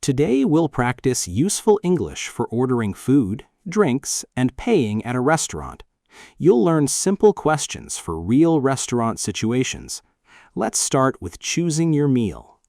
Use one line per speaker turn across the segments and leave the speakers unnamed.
Today we'll practice useful English for ordering food, drinks, and paying at a restaurant. You'll learn simple questions for real restaurant situations. Let's start with choosing your meal.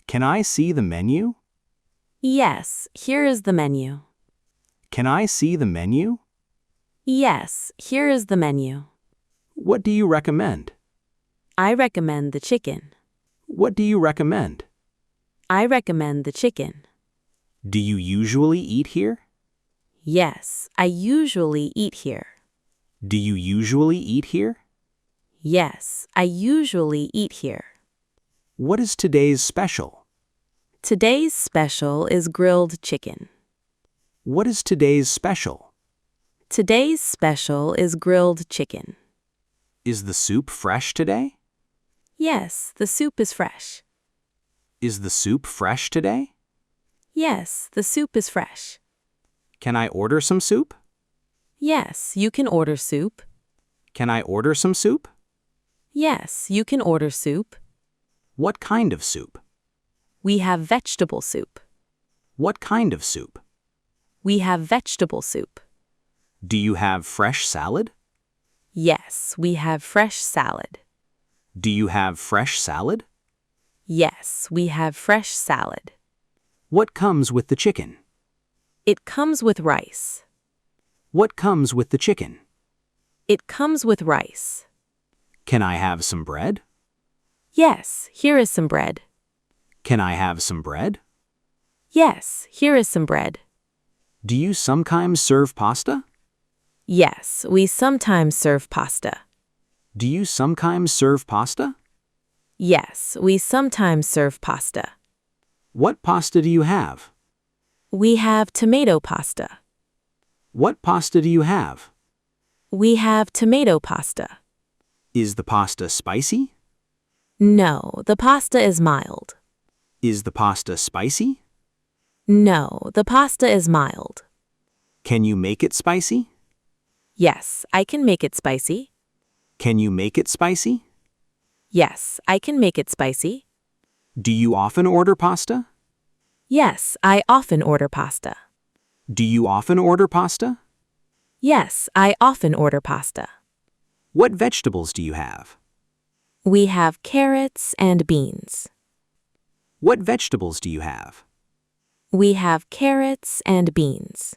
Can I see the menu?
Yes, here is the menu.
Can I see the menu?
Yes, here is the menu.
What do you recommend?
I recommend the chicken.
What do you recommend?
I recommend the chicken.
Do you usually eat here?
Yes, I usually eat here.
Do you usually eat here?
Yes, I usually eat here.
What is today's special?
Today's special is grilled chicken.
What is today's special?
Today's special is grilled chicken.
Is the soup fresh today?
Yes, the soup is fresh.
Is the soup fresh today?
Yes, the soup is fresh.
Can I order some soup?
Yes, you can order soup.
Can I order some soup?
Yes, you can order soup.
What kind of soup?
We have vegetable soup.
What kind of soup?
We have vegetable soup.
Do you have fresh salad?
Yes, we have fresh salad.
Do you have fresh salad?
Yes, we have fresh salad.
What comes with the chicken?
It comes with rice.
What comes with the chicken?
It comes with rice.
Can I have some bread?
Yes, here is some bread.
Can I have some bread?
Yes, here is some bread.
Do you sometimes serve pasta?
Yes, we sometimes serve pasta.
Do you sometimes serve pasta?
Yes, we sometimes serve pasta.
What pasta do you have?
We have tomato pasta.
What pasta do you have?
We have tomato pasta.
Is the pasta spicy?
No, the pasta is mild.
Is the pasta spicy?
No, the pasta is mild.
Can you make it spicy?
Yes, I can make it spicy.
Can you make it spicy?
Yes, I can make it spicy.
Do you often order pasta?
Yes, I often order pasta.
Do you often order pasta?
Yes, I often order pasta.
What vegetables do you have?
We have carrots and beans.
What vegetables do you have?
We have carrots and beans.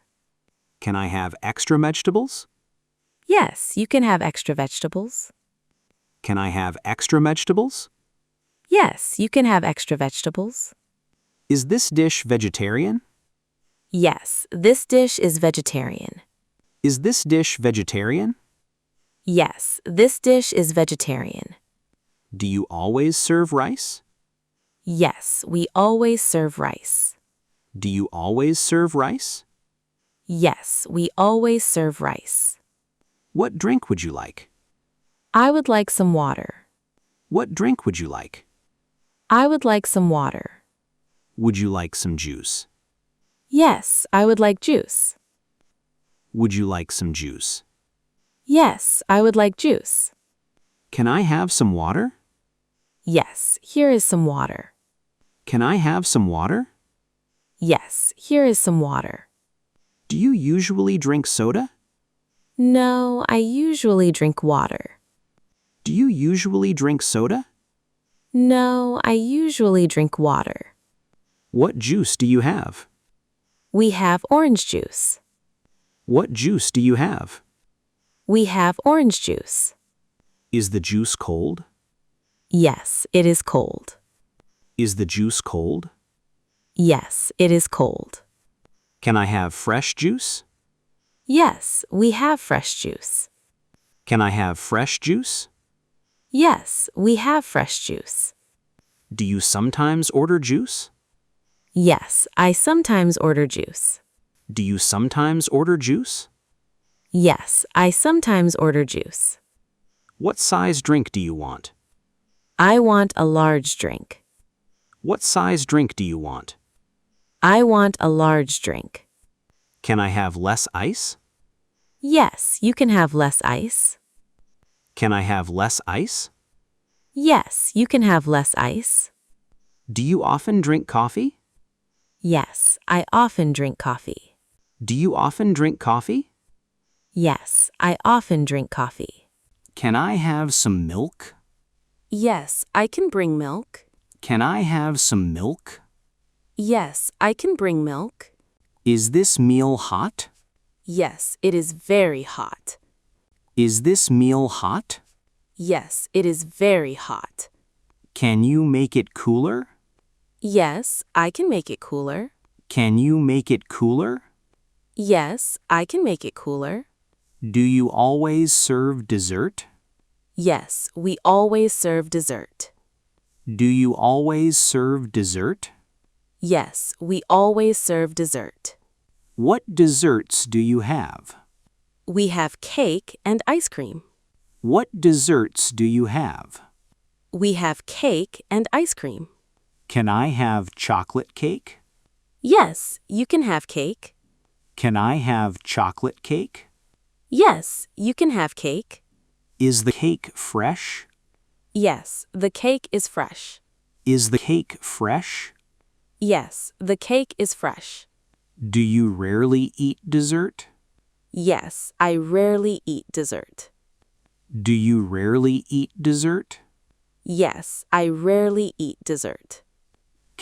Can I have extra vegetables?
Yes, you can have extra vegetables.
Can I have extra vegetables?
Yes, you can have extra vegetables.
Is this dish vegetarian?
Yes, this dish is vegetarian.
Is this dish vegetarian?
Yes, this dish is vegetarian.
Do you always serve rice?
Yes, we always serve rice.
Do you always serve rice?
Yes, we always serve rice.
What drink would you like?
I would like some water.
What drink would you like?
I would like some water.
Would you like some juice?
Yes, I would like juice.
Would you like some juice?
Yes, I would like juice.
Can I have some water?
Yes, here is some water.
Can I have some water?
Yes, here is some water.
Do you usually drink soda?
No, I usually drink water.
Do you usually drink soda?
No, I usually drink water.
What juice do you have?
We have orange juice.
What juice do you have?
We have orange juice.
Is the juice cold?
Yes, it is cold.
Is the juice cold?
Yes, it is cold.
Can I have fresh juice?
Yes, we have fresh juice.
Can I have fresh juice?
Yes, we have fresh juice.
Do you sometimes order juice?
Yes, I sometimes order juice.
Do you sometimes order juice?
Yes, I sometimes order juice.
What size drink do you want?
I want a large drink.
What size drink do you want?
I want a large drink.
Can I have less ice?
Yes, you can have less ice.
Can I have less ice?
Yes, you can have less ice.
Do you often drink coffee?
Yes, I often drink coffee.
Do you often drink coffee?
Yes, I often drink coffee.
Can I have some milk?
Yes, I can bring milk.
Can I have some milk?
Yes, I can bring milk.
Is this meal hot?
Yes, it is very hot.
Is this meal hot?
Yes, it is very hot.
Can you make it cooler?
Yes, I can make it cooler.
Can you make it cooler?
Yes, I can make it cooler.
Do you always serve dessert?
Yes, we always serve dessert.
Do you always serve dessert?
Yes, we always serve dessert.
What desserts do you have?
We have cake and ice cream.
What desserts do you have?
We have cake and ice cream.
Can I have chocolate cake?
Yes, you can have cake.
Can I have chocolate cake?
Yes, you can have cake.
Is the cake fresh?
Yes, the cake is fresh.
Is the cake fresh?
Yes, the cake is fresh.
Do you rarely eat dessert?
Yes, I rarely eat dessert.
Do you rarely eat dessert?
Yes, I rarely eat dessert.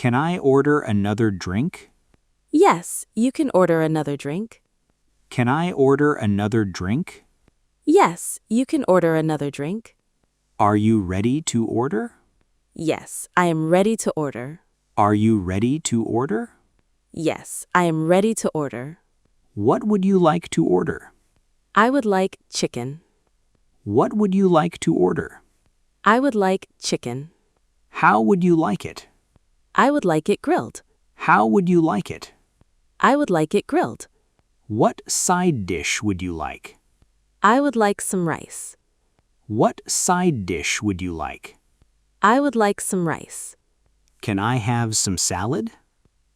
Can I order another drink?
Yes, you can order another drink.
Can I order another drink?
Yes, you can order another drink.
Are you ready to order?
Yes, I am ready to order.
Are you ready to order?
Yes, I am ready to order.
What would you like to order?
I would like chicken.
What would you like to order?
I would like chicken.
How would you like it?
I would like it grilled.
How would you like it?
I would like it grilled.
What side dish would you like?
I would like some rice.
What side dish would you like?
I would like some rice.
Can I have some salad?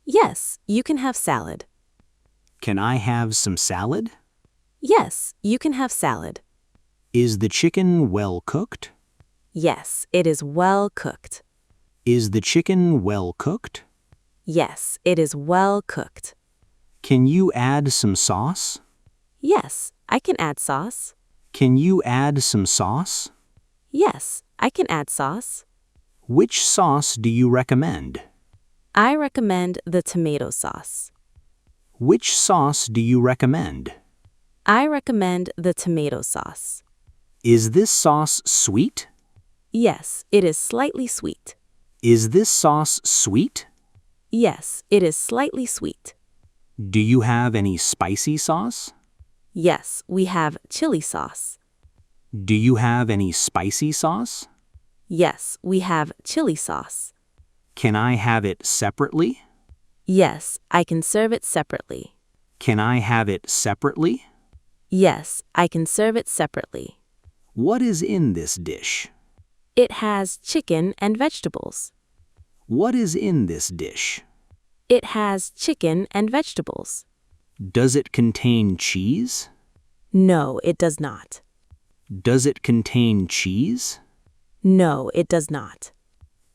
Yes, you can have salad.
Can I have some salad?
Yes, you can have salad.
Is the chicken well cooked?
Yes, it is well cooked.
Is the chicken well cooked?
Yes, it is well cooked.
Can you add some sauce?
Yes, I can add sauce.
Can you add some sauce?
Yes, I can add sauce.
Which sauce do you recommend?
I recommend the tomato sauce.
Which sauce do you recommend?
I recommend the tomato sauce.
Is this sauce sweet?
Yes, it is slightly sweet.
Is this sauce sweet?
Yes, it is slightly sweet.
Do you have any spicy sauce?
Yes, we have chili sauce.
Do you have any spicy sauce?
Yes, we have chili sauce.
Can I have it separately?
Yes, I can serve it separately.
Can I have it separately?
Yes, I can serve it separately.
What is in this dish?
It has chicken and vegetables.
What is in this dish?
It has chicken and vegetables.
Does it contain cheese?
No, it does not.
Does it contain cheese?
No, it does not.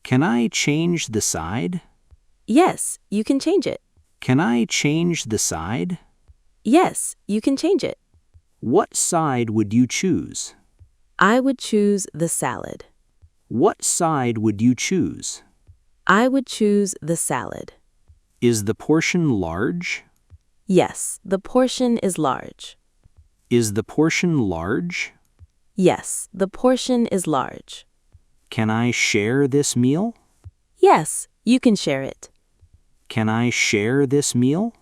Can I change the side?
Yes, you can change it.
Can I change the side?
Yes, you can change it.
What side would you choose?
I would choose the salad.
What side would you choose?
I would choose the salad.
Is the portion large?
Yes, the portion is large.
Is the portion large?
Yes, the portion is large.
Can I share this meal?
Yes, you can share it.
Can I share this meal?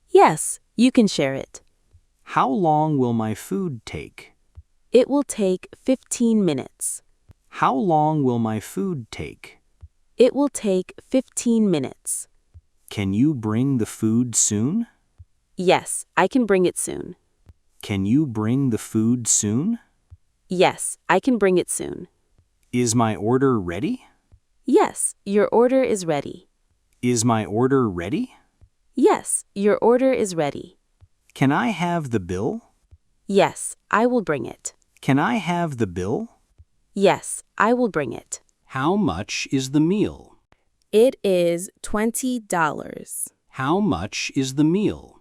Yes, you can share it.
How long will my food take?
It will take 15 minutes.
How long will my food take?
It will take 15 minutes.
Can you bring the food soon?
Yes, I can bring it soon.
Can you bring the food soon?
Yes, I can bring it soon.
Is my order ready?
Yes, your order is ready.
Is my order ready?
Yes, your order is ready.
Can I have the bill?
Yes, I will bring it.
Can I have the bill?
Yes, I will bring it.
How much is the meal?
It is $20.
How much is the meal?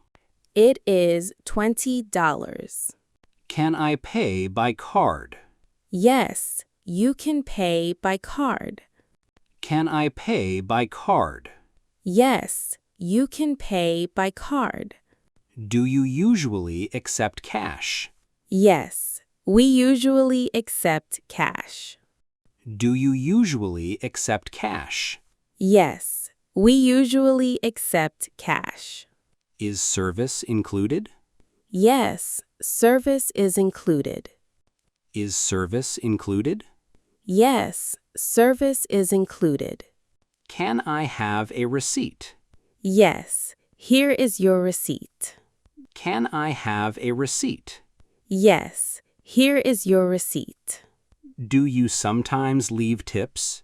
It is $20.
Can I pay by card?
Yes, you can pay by card.
Can I pay by card?
Yes, you can pay by card.
Do you usually accept cash?
Yes, we usually accept cash.
Do you usually accept cash?
Yes, we usually accept cash.
Is service included?
Yes, service is included.
Is service included?
Yes, service is included.
Can I have a receipt?
Yes, here is your receipt.
Can I have a receipt?
Yes, here is your receipt.
Do you sometimes leave tips?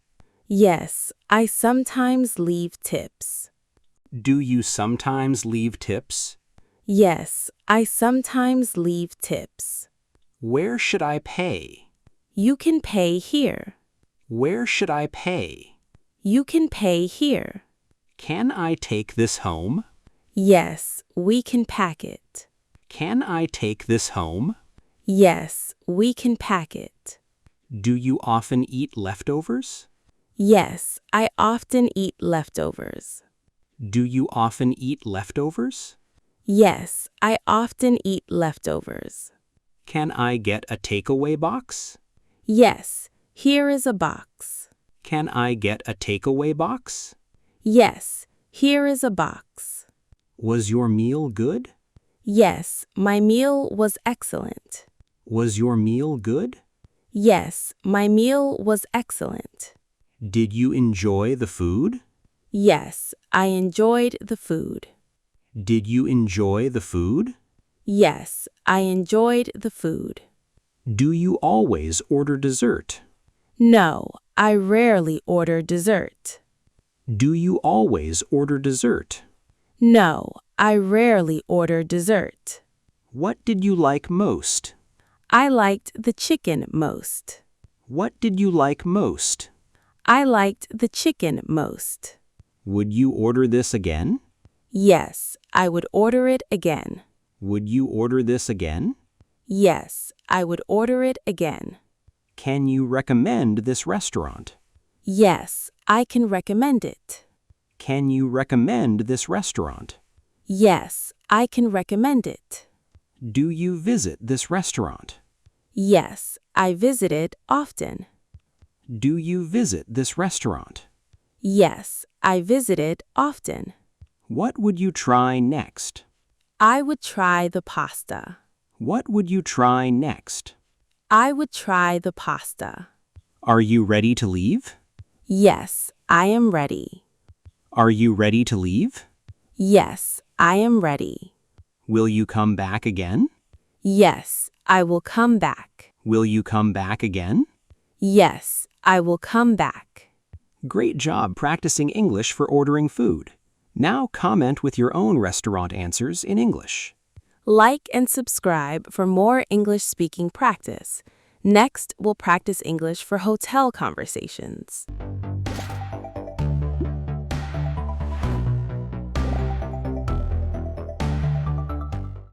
Yes, I sometimes leave tips.
Do you sometimes leave tips?
Yes, I sometimes leave tips.
Where should I pay?
You can pay here.
Where should I pay?
You can pay here.
Can I take this home?
Yes, we can pack it.
Can I take this home?
Yes, we can pack it.
Do you often eat leftovers?
Yes, I often eat leftovers.
Do you often eat leftovers?
Yes, I often eat leftovers.
Can I get a takeaway box?
Yes, here is a box.
Can I get a takeaway box?
Yes, here is a box.
Was your meal good?
Yes, my meal was excellent.
Was your meal good?
Yes, my meal was excellent.
Did you enjoy the food?
Yes, I enjoyed the food.
Did you enjoy the food?
Yes, I enjoyed the food.
Do you always order dessert?
No, I rarely order dessert.
Do you always order dessert?
No, I rarely order dessert.
What did you like most?
I liked the chicken most.
What did you like most?
I liked the chicken most.
Would you order this again?
Yes, I would order it again.
Would you order this again?
Yes, I would order it again.
Can you recommend this restaurant?
Yes, I can recommend it.
Can you recommend this restaurant?
Yes, I can recommend it.
Do you visit this restaurant?
Yes, I visit it often.
Do you visit this restaurant?
Yes, I visit it often.
What would you try next?
I would try the pasta.
What would you try next?
I would try the pasta.
Are you ready to leave?
Yes, I am ready.
Are you ready to leave?
Yes, I am ready.
Will you come back again?
Yes, I will come back.
Will you come back again?
Yes, I will come back.
Great job practicing English for ordering food. Now comment with your own restaurant answers in English.
Like and subscribe for more English speaking practice. Next, we'll practice English for hotel conversations.